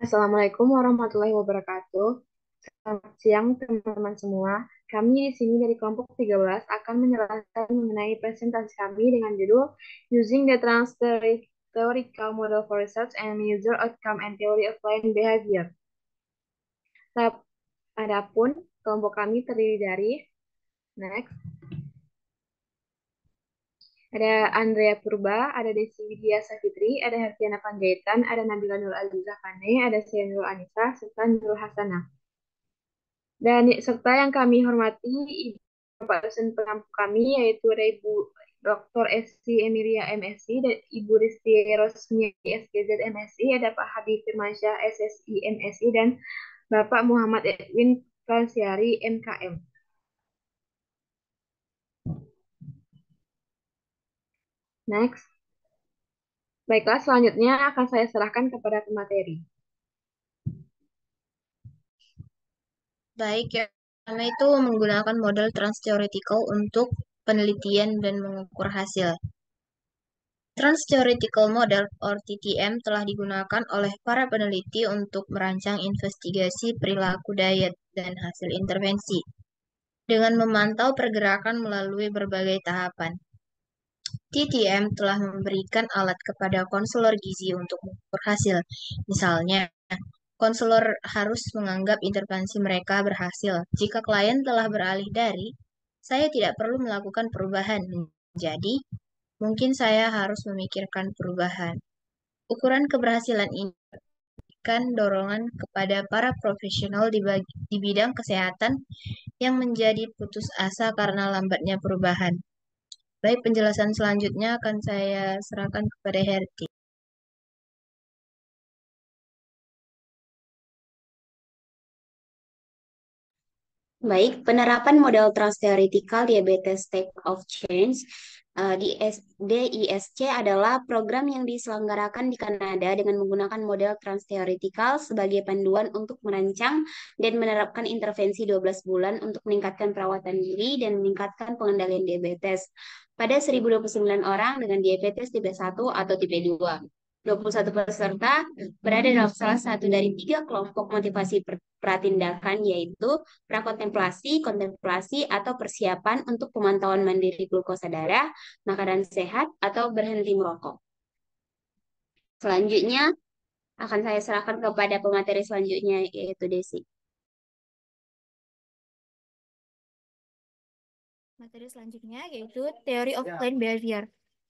Assalamualaikum warahmatullahi wabarakatuh. Selamat siang teman-teman semua. Kami di sini dari kelompok 13 akan menjelaskan mengenai presentasi kami dengan judul Using the Theoretical Model for Research and User Outcome and Theory of Client Behavior. Adapun kelompok kami terdiri dari next, ada Andrea Purba, ada Desi Widya Savitri, ada Hertiana Panjaitan, ada Nabila Nur Azizah Pane, ada Saya Nurul Anissa, serta Nurul Hasanah. Dan serta yang kami hormati Ibu Bapak dosen pengampu kami yaitu ada Ibu Dr. Esti Emilia MSI dan Ibu Risti Rosmi SGZ MSI, ada Pak Habib Firmansyah SSI MSI dan Bapak Muhammad Edwin Pransiari MKM. Next. Baiklah, selanjutnya akan saya serahkan kepada pemateri. Baik, ya. Pertama itu menggunakan model trans-theoretical untuk penelitian dan mengukur hasil. Trans-theoretical model or TTM telah digunakan oleh para peneliti untuk merancang investigasi perilaku diet dan hasil intervensi dengan memantau pergerakan melalui berbagai tahapan. TTM telah memberikan alat kepada konselor gizi untuk mengukur hasil. Misalnya, konselor harus menganggap intervensi mereka berhasil. Jika klien telah beralih dari, saya tidak perlu melakukan perubahan. Jadi, mungkin saya harus memikirkan perubahan. Ukuran keberhasilan ini memberikan dorongan kepada para profesional di bidang kesehatan yang menjadi putus asa karena lambatnya perubahan. Baik, penjelasan selanjutnya akan saya serahkan kepada Herti. Baik, penerapan model Trans-Theoretical Diabetes State of Change DISC adalah program yang diselenggarakan di Kanada dengan menggunakan model Trans-Theoretical sebagai panduan untuk merancang dan menerapkan intervensi 12 bulan untuk meningkatkan perawatan diri dan meningkatkan pengendalian diabetes pada 1.029 orang dengan diabetes tipe 1 atau tipe 2. 21 peserta berada dalam salah satu dari tiga kelompok motivasi pratindakan, yaitu prakontemplasi, kontemplasi, atau persiapan untuk pemantauan mandiri glukosa darah, makanan sehat, atau berhenti merokok. Selanjutnya akan saya serahkan kepada pemateri selanjutnya, yaitu Desi. Materi selanjutnya yaitu Theory of Planned Behavior.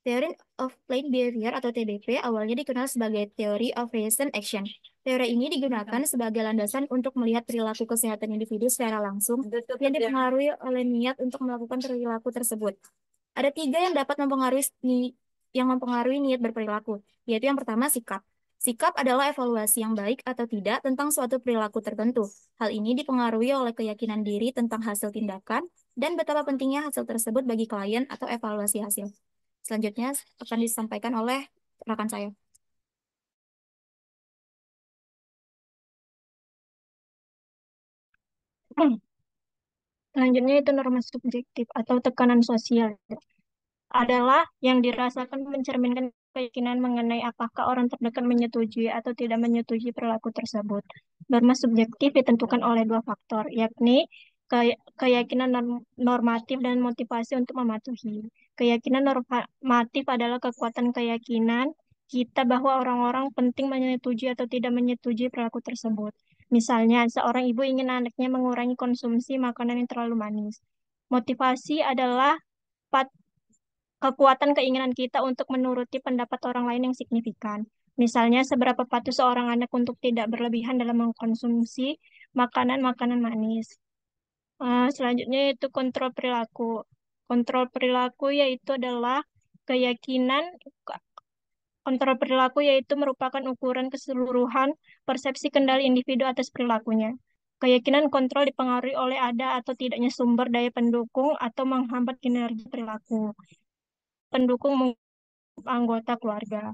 Theory of Planned Behavior atau TBP awalnya dikenal sebagai Theory of Recent Action. Teori ini digunakan sebagai landasan untuk melihat perilaku kesehatan individu secara langsung yang dipengaruhi oleh niat untuk melakukan perilaku tersebut. Ada tiga yang dapat mempengaruhi niat berperilaku, yaitu yang pertama sikap. Sikap adalah evaluasi yang baik atau tidak tentang suatu perilaku tertentu. Hal ini dipengaruhi oleh keyakinan diri tentang hasil tindakan dan betapa pentingnya hasil tersebut bagi klien atau evaluasi hasil. Selanjutnya akan disampaikan oleh rekan saya. Selanjutnya itu norma subjektif atau tekanan sosial. Adalah yang dirasakan mencerminkan keyakinan mengenai apakah orang terdekat menyetujui atau tidak menyetujui perilaku tersebut. Norma subjektif ditentukan oleh dua faktor, yakni keyakinan normatif dan motivasi untuk mematuhi. Keyakinan normatif adalah kekuatan keyakinan kita bahwa orang-orang penting menyetujui atau tidak menyetujui perilaku tersebut. Misalnya, seorang ibu ingin anaknya mengurangi konsumsi makanan yang terlalu manis. Motivasi adalah kekuatan keinginan kita untuk menuruti pendapat orang lain yang signifikan. Misalnya, seberapa patuh seorang anak untuk tidak berlebihan dalam mengkonsumsi makanan-makanan manis. Selanjutnya yaitu kontrol perilaku. Kontrol perilaku yaitu adalah keyakinan kontrol perilaku yaitu merupakan ukuran keseluruhan persepsi kendali individu atas perilakunya. Keyakinan kontrol dipengaruhi oleh ada atau tidaknya sumber daya pendukung atau menghambat kinerja perilaku. Pendukung anggota keluarga.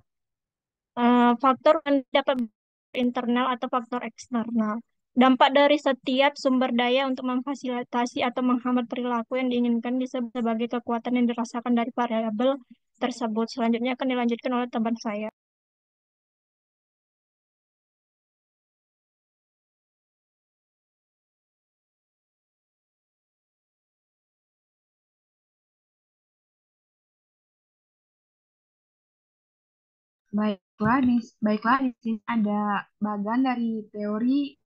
Faktor yang dapat internal atau faktor eksternal. Dampak dari setiap sumber daya untuk memfasilitasi atau menghambat perilaku yang diinginkan disebut sebagai kekuatan yang dirasakan dari variabel tersebut. Selanjutnya akan dilanjutkan oleh teman saya. Baiklah, di sini ada bagian dari teori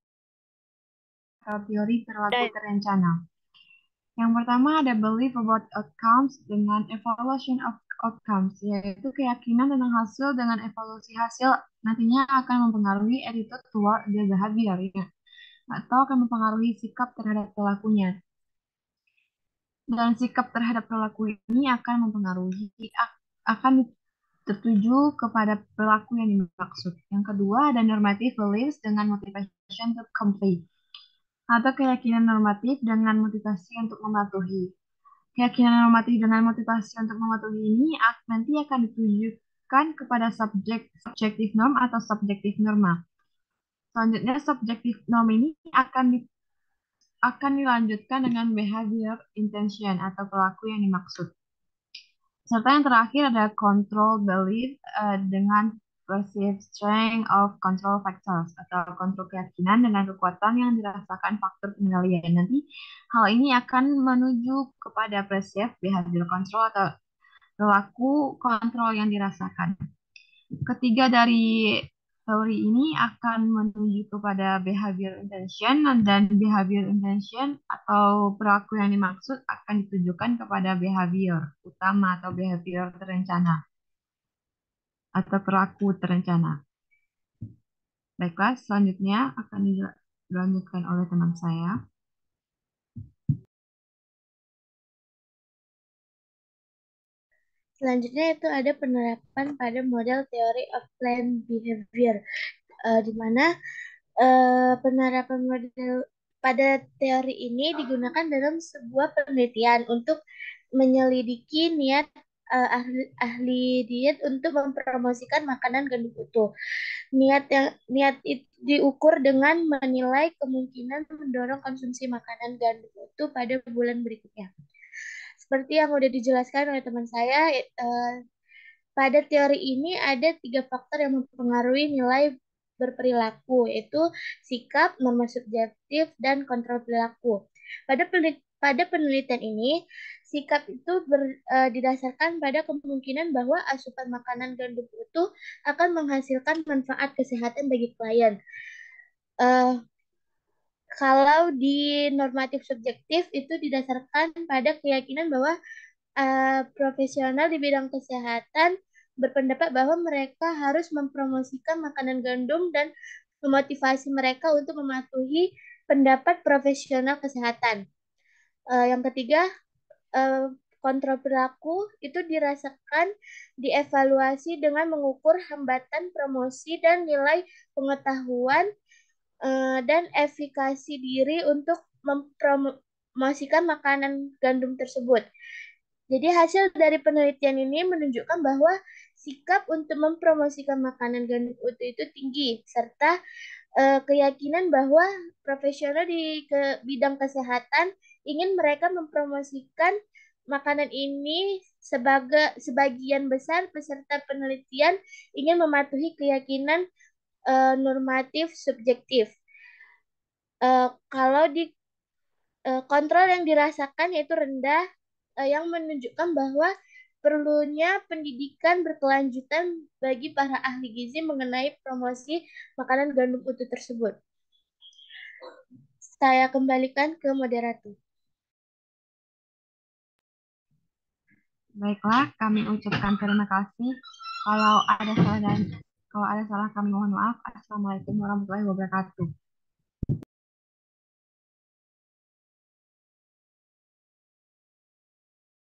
perilaku terencana. Yang pertama ada belief about outcomes dengan evaluation of outcomes, yaitu keyakinan tentang hasil dengan evaluasi hasil nantinya akan mempengaruhi attitude toward the behavior, ya, atau akan mempengaruhi sikap terhadap pelakunya. Dan sikap terhadap perilaku ini akan akan tertuju kepada perilaku yang dimaksud. Yang kedua ada normative beliefs dengan motivation to complete, atau keyakinan normatif dengan motivasi untuk mematuhi. Keyakinan normatif dengan motivasi untuk mematuhi ini nanti akan ditujukan kepada subjektif norm atau subjektif norma. Selanjutnya subjektif norm ini akan dilanjutkan dengan behavior intention atau perilaku yang dimaksud. Serta yang terakhir ada control belief dengan perceived strength of control factors atau kontrol keyakinan dengan kekuatan yang dirasakan faktor pengendalian. Nanti hal ini akan menuju kepada perceived behavior control atau perilaku kontrol yang dirasakan. Ketiga dari teori ini akan menuju kepada behavior intention, dan behavior intention atau perilaku yang dimaksud akan ditujukan kepada behavior utama atau behavior terencana atau perilaku terencana. Baiklah, selanjutnya akan dilanjutkan oleh teman saya. Selanjutnya itu ada penerapan pada model theory of planned behavior, di mana penerapan model pada teori ini digunakan dalam sebuah penelitian untuk menyelidiki niat ahli diet untuk mempromosikan makanan gandum utuh. Niat itu diukur dengan menilai kemungkinan mendorong konsumsi makanan gandum utuh pada bulan berikutnya. Seperti yang sudah dijelaskan oleh teman saya, pada teori ini ada 3 faktor yang mempengaruhi nilai berperilaku, yaitu sikap, norma subjektif, dan kontrol perilaku. Pada penelitian ini, sikap itu didasarkan pada kemungkinan bahwa asupan makanan gandum utuh akan menghasilkan manfaat kesehatan bagi klien. Kalau di normatif subjektif itu didasarkan pada keyakinan bahwa profesional di bidang kesehatan berpendapat bahwa mereka harus mempromosikan makanan gandum dan memotivasi mereka untuk mematuhi pendapat profesional kesehatan. Yang ketiga, kontrol perilaku itu dirasakan dievaluasi dengan mengukur hambatan promosi dan nilai pengetahuan dan efikasi diri untuk mempromosikan makanan gandum tersebut. Jadi hasil dari penelitian ini menunjukkan bahwa sikap untuk mempromosikan makanan gandum utuh itu tinggi, serta keyakinan bahwa profesional di bidang kesehatan ingin mereka mempromosikan makanan ini sebagian besar peserta penelitian ingin mematuhi keyakinan normatif subjektif. Kalau di kontrol yang dirasakan yaitu rendah, yang menunjukkan bahwa perlunya pendidikan berkelanjutan bagi para ahli gizi mengenai promosi makanan gandum utuh tersebut. Saya kembalikan ke moderator. Baiklah, kami ucapkan terima kasih. Kalau ada salah kami mohon maaf. Assalamualaikum warahmatullahi wabarakatuh.